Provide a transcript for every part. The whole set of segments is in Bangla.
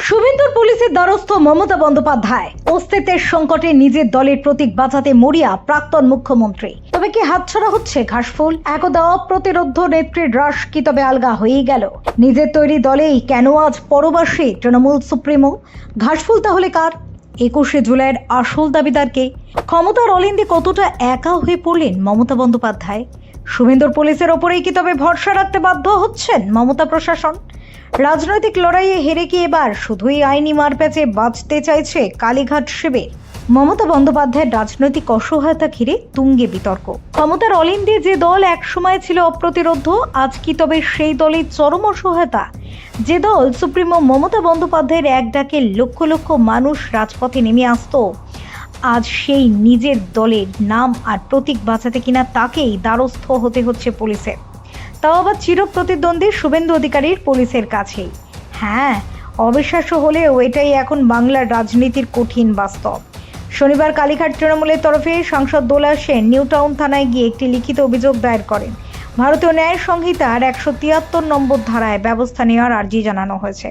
শুভেন্দুর পুলিশের দ্বারস্থ মমতা বন্দ্যোপাধ্যায়। অস্তিত্বের সংকটে নিজের দলের প্রতীক বাঁচাতে মরিয়া প্রাক্তন মুখ্যমন্ত্রী। তবে কি হাতছাড়া হচ্ছে ঘাসফুল? একদা অপ্রতিরোধ্য নেত্রীর রাশ কি তবে আলগা হয়েই গেল? নিজের তৈরি দলেই কেন আজ পরবাসী তৃণমূল সুপ্রিমো? ঘাসফুল তাহলে কার? 21শে জুলাইয়ের আসল দাবিদারকে? ক্ষমতার অলিন্দে কতটা একা হয়ে পড়লেন মমতা বন্দ্যোপাধ্যায়? শুভেন্দুর পুলিশের ওপরেই কি তবে ভরসা রাখতে বাধ্য হচ্ছেন মমতা প্রশাসন? রাজনৈতিক লড়াইয়ে হেরে কি এবার শুধুই আইনি মারপ্যাচে বাঁচতে চাইছে কালীঘাট শিবির? মমতা বন্দ্যোপাধ্যায়ের রাজনৈতিক অসহায়তা ঘিরে তুঙ্গে বিতর্ক। ক্ষমতার অলিন্দে যে দল একসময় ছিল অপ্রতিরোধ্য, আজ কি তবে সেই দলের চরম অসহায়তা? যে দল সুপ্রিমো মমতা বন্দ্যোপাধ্যায়ের এক ডাকে লক্ষ লক্ষ মানুষ রাজপথে নেমে আসতো, আজ সেই নিজের দলের নাম আর প্রতীক বাঁচাতে কিনা তাকেই দ্বারস্থ হতে হচ্ছে পুলিশের, তাও আবার চিরপ্রতিদ্বন্দ্বী শুভেন্দু অধিকারীর পুলিশের কাছেই। হ্যাঁ, অবিশ্বাস্য হলেও এটাই এখন বাংলার রাজনীতির কঠিন বাস্তব। শনিবার কালীঘাট তৃণমূলের তরফে সাংসদ দোলা সেন নিউ টাউন থানায় গিয়ে একটি লিখিত অভিযোগ দায়ের করেন। ভারতীয় ন্যায় সংহিতার 173 নম্বর ধারায় ব্যবস্থা নেওয়ার আর্জি জানানো হয়েছে।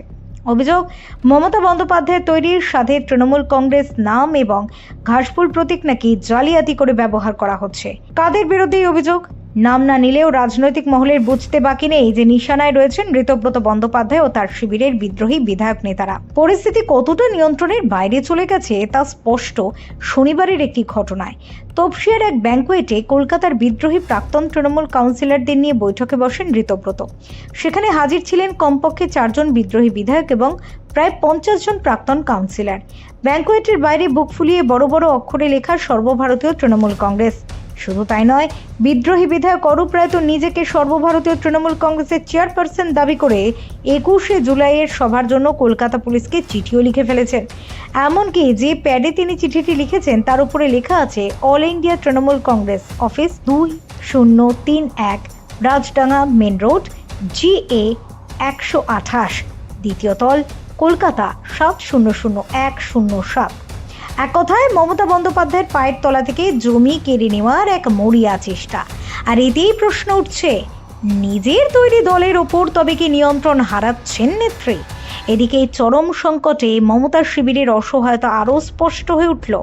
অভিযোগ, মমতা বন্দ্যোপাধ্যায়ের তৈরির সাথে তৃণমূল কংগ্রেস নাম এবং ঘাসফুল প্রতীক নাকি জালিয়াতি করে ব্যবহার করা হচ্ছে। কাদের বিরুদ্ধে এই অভিযোগ? নাম না নিলেও রাজনৈতিক মহলের বুঝতে বাকি নেই যে নিশানায় রয়েছেন ঋতব্রত বন্দ্যোপাধ্যায় ও তার শিবিরের বিদ্রোহী বিধায়ক নেতারা। পরিস্থিতি কতটা নিয়ন্ত্রণের বাইরে চলে গেছে তা স্পষ্ট শনিবারের একটি ঘটনায়। তপসিয়ার এক ব্যাংকুয়েটে কলকাতার বিদ্রোহী প্রাক্তন তৃণমূল কাউন্সিলরদের নিয়ে বৈঠকে বসেন ঋতব্রত। সেখানে হাজির ছিলেন কমপক্ষে 4 জন বিদ্রোহী বিধায়ক এবং প্রায় 50 জন প্রাক্তন কাউন্সিলর। ব্যাংকুয়েটের বাইরে বুক ফুলিয়ে বড় বড় অক্ষরে লেখা সর্বভারতীয় তৃণমূল কংগ্রেস। শুধু তাই নয়, বিদ্রোহী বিধায়ক অরূপ রায় তো নিজেকে সর্বভারতীয় তৃণমূল কংগ্রেসের চেয়ারপারসন দাবি করে 21শে জুলাইয়ের সভার জন্য কলকাতা পুলিশকে চিঠিও লিখে ফেলেছেন। এমনকি যে প্যাডে তিনি চিঠিটি লিখেছেন তার উপরে লেখা আছে all India Trinamool Congress office 2031 Rajdanga main road GA 128 দ্বিতীয় তল কলকাতা 700107। এক কথায় মমতা বন্দ্যোপাধ্যায়ের পায়ের তলা থেকে জমি কেড়ে নেওয়ার এক মরিয়া চেষ্টা। আর এতেই প্রশ্ন উঠছে, নিজের তৈরি দলের ওপর তবে কি নিয়ন্ত্রণ হারাচ্ছেন নেত্রী? এদিকে চরম সংকটে মমতার শিবিরের অসহায়তা আরও স্পষ্ট হয়ে উঠল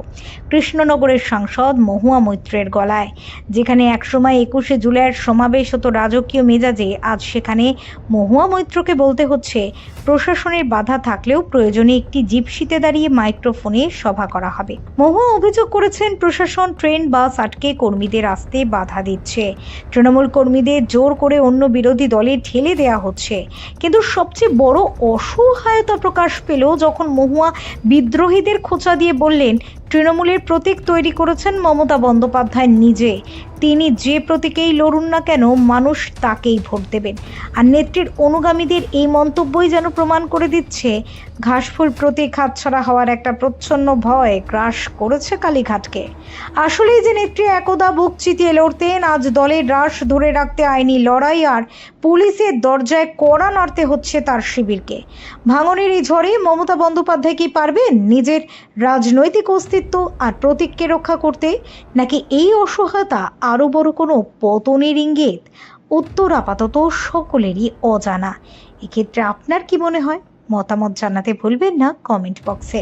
কৃষ্ণনগরের সাংসদ মহুয়া মৈত্রের গলায়। যেখানে একসময় 21শে জুলাইয়ের সমাবেশ হতো রাজকীয় মেজাজে, আজ সেখানে মহুয়া মৈত্রকে বলতে হচ্ছে প্রশাসনের বাধা থাকলেও প্রয়োজনে একটি জিপসিতে দাঁড়িয়ে মাইক্রোফোনে সভা করা হবে। মহুয়া অভিযোগ করেছেন প্রশাসন ট্রেন বাস আটকে কর্মীদের আসতে বাধা দিচ্ছে, তৃণমূল কর্মীদের জোর করে অন্য বিরোধী দলে ঠেলে দেওয়া হচ্ছে। কিন্তু সবচেয়ে বড় অসহায়তা প্রকাশ পেল যখন মহুয়া বিদ্রোহীদের খোঁচা দিয়ে বললেন, তৃণমূলের প্রতীক তৈরি করেছেন মমতা বন্দ্যোপাধ্যায় নিজে। তিনি যে প্রতীকেই লড়ুন না কেন মানুষ তাকেই ভোট দেবেন। আর নেত্রীর অনুগামীদের এই মন্তব্যই যেন প্রমাণ করে দিচ্ছে ঘাসফুল প্রতীক হাতছাড়া হওয়ার একটা প্রচ্ছন্ন ভয় গ্রাস করেছে কালীঘাটকে। আসলেই যে নেত্রী একদা বুক চিতিয়ে লড়তেন, আজ দলের রাশ ধরে রাখতে আইনি লড়াই আর পুলিশের দরজায় কড়া নাড়তে হচ্ছে তার শিবিরকে। ভাঙনের এই ঝড়ে মমতা বন্দ্যোপাধ্যায় কি পারবেন নিজের রাজনৈতিক অস্তিত্ব আর প্রতীককে রক্ষা করতে, নাকি এই অসহায়তা আরো বড় কোনো পতনের ইঙ্গিত? উত্তর আপাতত সকলেরই অজানা। এক্ষেত্রে আপনার কি মনে হয়? মতামত জানাতে ভুলবেন না কমেন্ট বক্সে।